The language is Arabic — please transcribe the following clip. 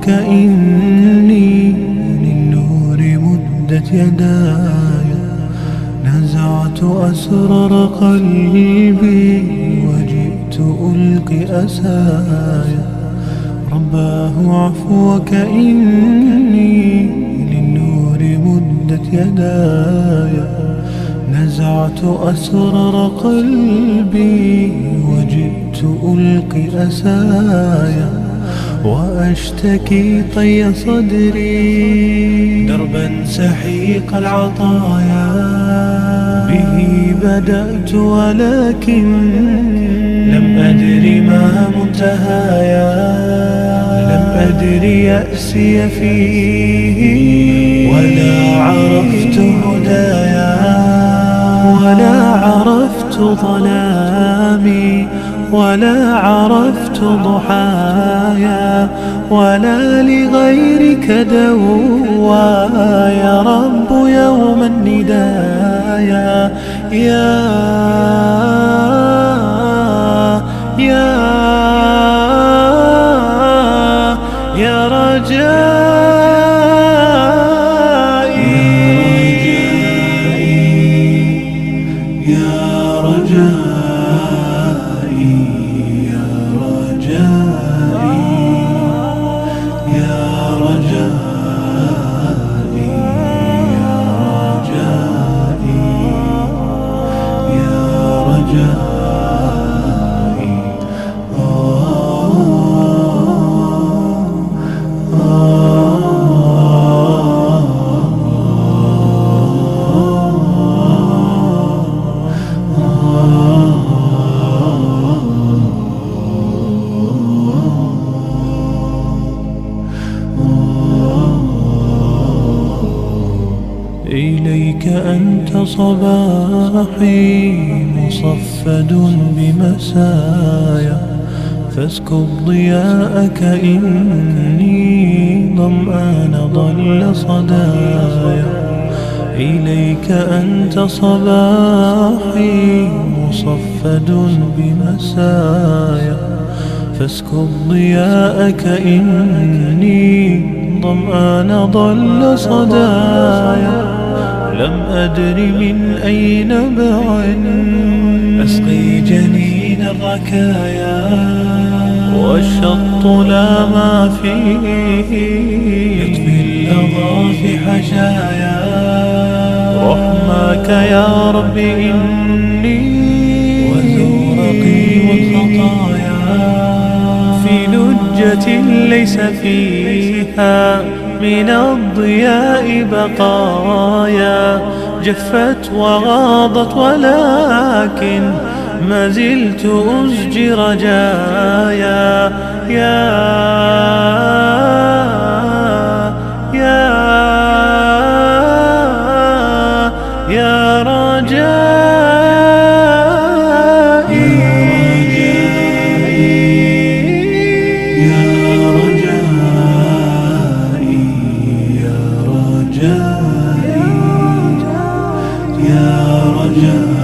وكأني للنور مدت يداي، نزعت أسرار قلبي وجئت ألقي أسايا. رباه عفوك إني للنور مدت يداي، نزعت أسرار قلبي وجئت ألقي أسايا. وأشتكي طي صدري دربا سحيق العطايا، به بدأت ولكن لم أدر ما منتهايا. لم أدر يأسي فيه ولا عرفت هدايا، ولا عرفت ظلامي ولا عرفت ضحايا، ولا لغيرك دوايا. رب يوم الندايا يا رجائي، يا رجائي، يا رجائي، يا رجائي، يا رجائي. إليك أنت صباحي مصفد بمسايا، فاسكب ضياءك إني ظمآن ضل صدايا. إليك أنت صباحي مصفد بمسايا، فاسكب ضياءك إني ظمآن ضل صدايا. لم أدر من أي نبع أسقي جنين الركايا، والشط لا ما فيه يطفي اللظى في حشايا. رحماك يا رب إني وزورقي والخطايا، في لجة ليس فيها من الضياء بقايا. جفت وغاضت ولكن ما زلت أزجي رجايا. يا رجائي، يا رجائي، يا رجائي، يا رجائي.